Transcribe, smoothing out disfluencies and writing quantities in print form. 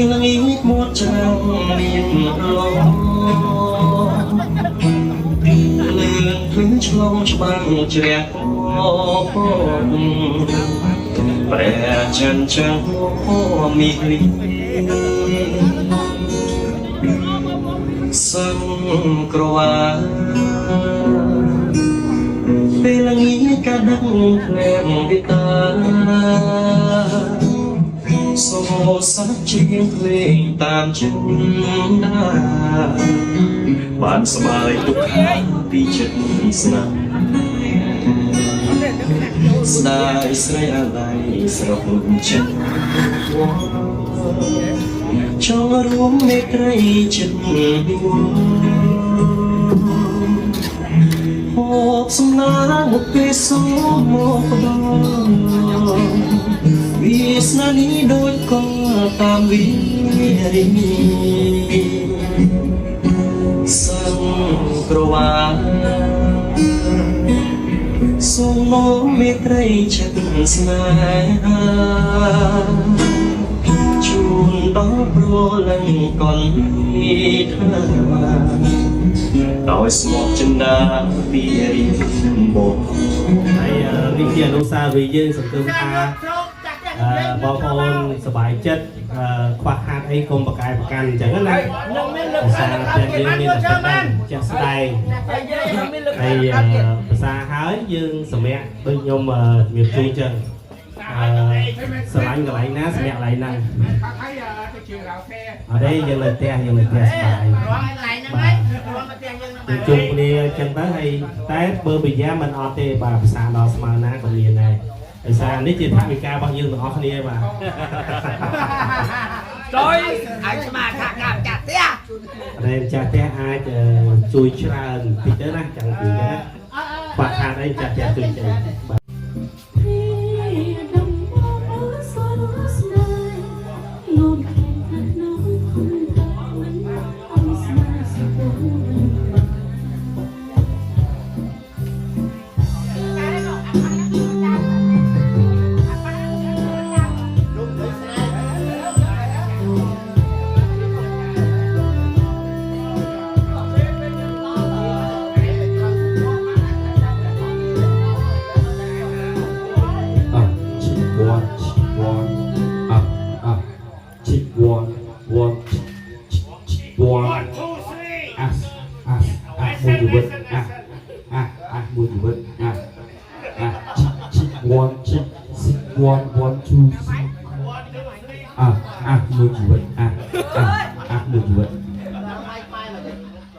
là nghĩ một trang miền lòng lương thứ trong bằng trẻ bè chân chân mi ly sông croa về là nghĩ cả đắng lem đi ta số sát chiếc lên tam chân đá bạnสบายทุกครั้งที่ฉันสนับสดายใส่อะไรสระหุ่นฉันช่องรู้ไม่ไกลฉันดูหอบสำนักไปสู่โมกดวิสนานี้โดยก็ตามวิริมีสังกรวาส่งน้องไม่ไกลฉันสนาชูนต้องโปรลังก่อนมีเธอដោយស្មោះចិន្តាពីរិមកហើយនេះជាអនុស្សាវរីយ៍យើងសង្ឃឹមថាបងប្អូនសប្បាយចិត្តខ្វះខាតអីកុំប្រកែប្រកាន់អញ្ចឹងណាភាសាទាំងយើងមានតែប៉ុណ្្នឹងចេះស្ដែងហើយភាសាហើយយើងសម្រាប់ដូចខ្ញុំជំរាបជូនអញ្ចឹងស្រឡាញ់កន្លែងណាសម្រាប់កន្លែងហ្នឹងអត់ទេយើងនៅផ្ទះស្បាយជុំគ្នាអញ្ចឹងទៅហើយតែបើបញ្ញាមិនអត់ទេបាទភាសាដល់ស្មើណាក៏មានដែរភាសានេះជាថវិការបស់យើងទាំងអស់គ្នាបាទចូលឲ្យស្មាថាកាប់ចាក់ផ្ទះតែចាស់ផ្ទះអាចជួយច្រើនតិចទៅណាchẳngពីណាបាក់ខាតអីចាស់ផ្ទះជួយចេញបាទone two three មួយជីវិតមួយជីវិត